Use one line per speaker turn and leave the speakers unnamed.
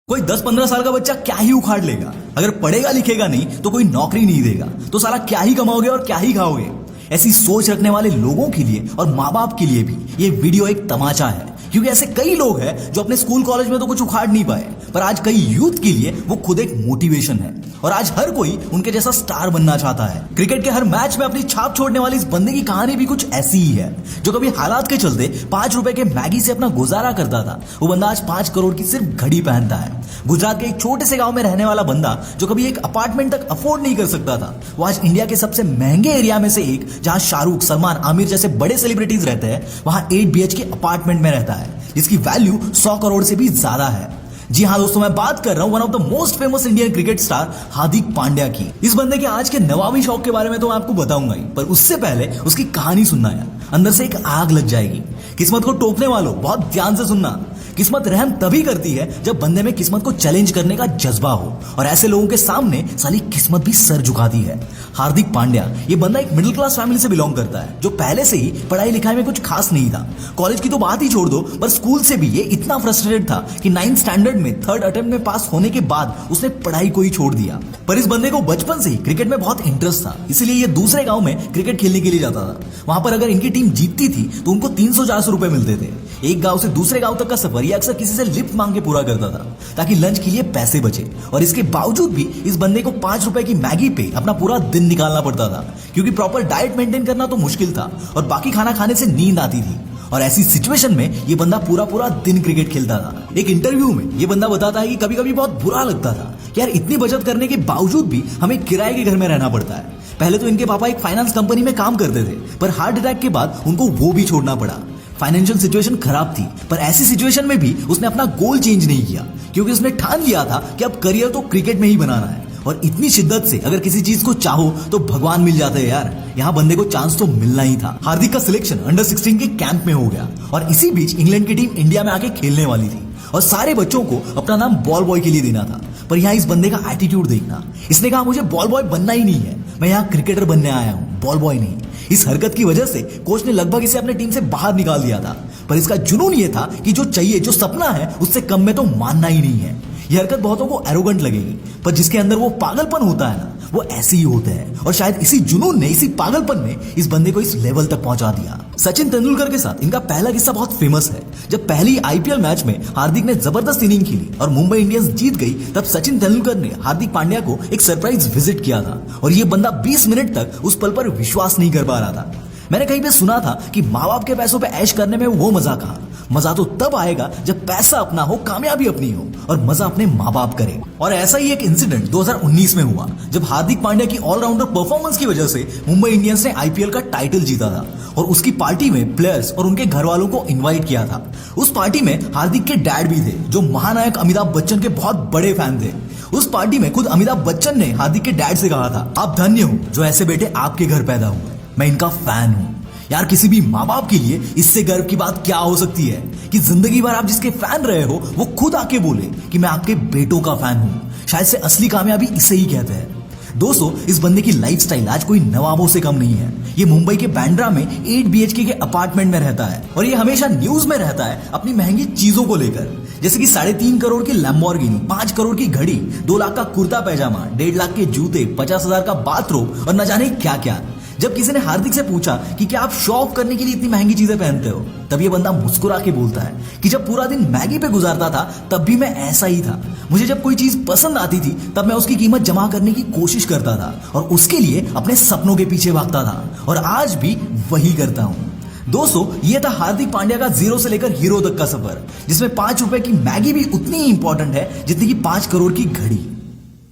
कोई 10-15 साल का बच्चा क्या ही उखाड़ लेगा। अगर पढ़ेगा लिखेगा नहीं तो कोई नौकरी नहीं देगा तो साला क्या ही कमाओगे और क्या ही खाओगे। ऐसी सोच रखने वाले लोगों के लिए और माँ बाप के लिए भी ये वीडियो एक तमाचा है, क्योंकि ऐसे कई लोग हैं जो अपने स्कूल कॉलेज में तो कुछ उखाड़ नहीं पाए, पर आज कई यूथ के लिए वो खुद एक मोटिवेशन है और आज हर कोई उनके जैसा स्टार बनना चाहता है। क्रिकेट के हर मैच में अपनी छाप छोड़ने वाली इस बंदे की कहानी भी कुछ ऐसी ही है, जो कभी हालात के चलते 5 रुपए के मैगी से अपना गुजारा करता था, वो बंदा आज 5 करोड़ की सिर्फ घड़ी पहनता है। गुजरात के एक छोटे से गांव में रहने वाला बंदा जो कभी एक अपार्टमेंट तक अफोर्ड नहीं कर सकता था, वो आज इंडिया के सबसे महंगे एरिया में से एक, जहां शाहरुख, सलमान, आमिर जैसे बड़े सेलिब्रिटीज रहते हैं, वहां 8 BHK अपार्टमेंट में रहता है, जिसकी वैल्यू 100 करोड़ से भी ज्यादा है। जी हाँ दोस्तों, मैं बात कर रहा हूं one of the most famous Indian cricket star Hardik Pandya की। इस बंदे के आज के नवाबी शौक के बारे में तो मैं आपको बताऊंगा ही, पर उससे पहले उसकी कहानी सुनना है, अंदर से एक आग लग जाएगी। किस्मत को टोकने वालों बहुत ध्यान से सुनना। किस्मत रहम तभी करती है जब बंदे में किस्मत को चैलेंज करने का जज्बा हो, और ऐसे लोगों के सामने साली किस्मत भी सर झुकाती है। हार्दिक पांड्या ये बंदा एक मिडिल क्लास फैमिली से बिलोंग करता है, जो पहले से ही पढ़ाई लिखाई में कुछ खास नहीं था। कॉलेज की तो बात ही छोड़ दो, पर स्कूल से भी ये इतना फ्रस्ट्रेटेड था कि 9th स्टैंडर्ड में 3rd अटेम्प्ट में पास होने के बाद उसने पढ़ाई को ही छोड़ दिया। पर इस बंदे को बचपन से ही क्रिकेट में बहुत इंटरेस्ट था, इसलिए ये दूसरे गांव में क्रिकेट खेलने के लिए जाता था। वहां पर अगर इनकी टीम जीतती थी तो उनको 300-400 रुपए मिलते थे। एक गांव से दूसरे गांव तक का सफर ये अक्सर किसी से लिफ्ट मांग के पूरा करता था, ताकि लंच के लिए पैसे बचे। और इसके बावजूद भी इस बंदे को 5 रुपए की मैगी पे अपना पूरा दिन निकालना पड़ता था, क्योंकि प्रॉपर डाइट मेंटेन करना तो मुश्किल था और बाकी खाना खाने से नींद आती थी। और ऐसी सिचुएशन में ये बंदा पूरा दिन क्रिकेट खेलता था। एक इंटरव्यू में ये बंदा बताता है कि कभी कभी बहुत बुरा लगता था कि यार इतनी बचत करने के बावजूद भी हमें किराए के घर में रहना पड़ता है। पहले तो इनके पापा एक फाइनेंस कंपनी में काम करते थे, पर हार्ट अटैक के बाद उनको वो भी छोड़ना पड़ा। फाइनेंशियल सिचुएशन खराब थी, पर ऐसी सिचुएशन में भी उसने अपना गोल चेंज नहीं किया, क्योंकि उसने ठान लिया था कि अब करियर तो क्रिकेट में ही बनाना है। और इतनी शिद्दत से अगर किसी चीज को चाहो तो भगवान मिल जाते हैं यार, यहाँ बंदे को चांस तो मिलना ही था। हार्दिक का सिलेक्शन अंडर 16 के कैंप में हो गया, और इसी बीच इंग्लैंड की टीम इंडिया में आके खेलने वाली थी, और सारे बच्चों को अपना नाम बॉल बॉय के लिए देना था। पर यहाँ इस बंदे का एटीट्यूड देखना, इसने कहा मुझे बॉल बॉय बनना ही नहीं है, मैं यहाँ क्रिकेटर बनने आया हूँ, बॉल बॉय नहीं। इस हरकत की वजह से कोच ने लगभग इसे अपने टीम से बाहर निकाल दिया था। पर इसका जुनून ये था कि जो चाहिए, जो सपना है, उससे कम में तो मानना ही नहीं है। यह हरकत बहुतों को एरोगेंट लगेगी, पर जिसके अंदर वो पागलपन होता है ना, वो ऐसे ही होते हैं। और शायद इसी जुनून ने, इसी पागलपन ने इस बंदे को इस लेवल तक पहुंचा दिया। सचिन तेंदुलकर के साथ इनका पहला किस्सा बहुत फेमस है। जब पहली IPL मैच में हार्दिक ने जबरदस्त इनिंग खेली और मुंबई इंडियंस जीत गई, तब सचिन तेंदुलकर ने हार्दिक पांड्या को एक सरप्राइज विजिट किया था, और ये बंदा 20 मिनट तक उस पल पर विश्वास नहीं कर पा रहा था। मैंने कहीं पे सुना था कि माँ बाप के पैसों पे ऐश करने में वो मजा कहा, मजा तो तब आएगा जब पैसा अपना हो, कामयाबी अपनी हो, और मजा अपने माँ बाप करे। और ऐसा ही एक इंसिडेंट 2019 में हुआ, जब हार्दिक पांड्या की ऑलराउंडर परफॉर्मेंस की वजह से मुंबई इंडियंस ने IPL का टाइटल जीता था, और उसकी पार्टी में प्लेयर्स और उनके घर वालों को इन्वाइट किया था। उस पार्टी में हार्दिक के डैड भी थे, जो महानायक अमिताभ बच्चन के बहुत बड़े फैन थे। उस पार्टी में खुद अमिताभ बच्चन ने हार्दिक के डैड से कहा था, आप धन्य हो जो ऐसे बेटे आपके घर पैदा हुए, मैं इनका फैन हूं। यार किसी भी माँ बाप के लिए इससे गर्व की बात क्या हो सकती है कि जिंदगी भर आप जिसके फैन रहे हो वो खुद आके बोले कि मैं आपके बेटों का फैन हूं। शायद से असली कामयाबी इसे ही कहते हैं। दोस्तों, इस बंदे की लाइफस्टाइल आज कोई नवाबों से कम नहीं है। ये मुंबई के बांद्रा में 8 BHK के अपार्टमेंट में रहता है, और ये हमेशा न्यूज में रहता है अपनी महंगी चीजों को लेकर, जैसे कि 3.5 करोड़ की लैम्बोर्गिनी, 5 करोड़ की घड़ी, 2 लाख का कुर्ता पैजामा, 1.5 लाख के जूते, 50,000 का बाथरूम, और न जाने क्या क्या। जब किसी ने हार्दिक से पूछा कि क्या आप शो ऑफ करने के लिए इतनी महंगी चीजें पहनते हो, तब ये बंदा मुस्कुरा के बोलता है कि जब पूरा दिन मैगी पे गुजारता था तब भी मैं ऐसा ही था। मुझे जब कोई चीज पसंद आती थी तब मैं उसकी कीमत जमा करने की कोशिश करता था, और उसके लिए अपने सपनों के पीछे भागता था, और आज भी वही करता हूँ। दोस्तों, ये था हार्दिक पांड्या का 0 से लेकर हीरो तक का सफर, जिसमें 5 रुपए की मैगी भी उतनी ही इंपॉर्टेंट है जितनी कि 5 करोड़ की घड़ी।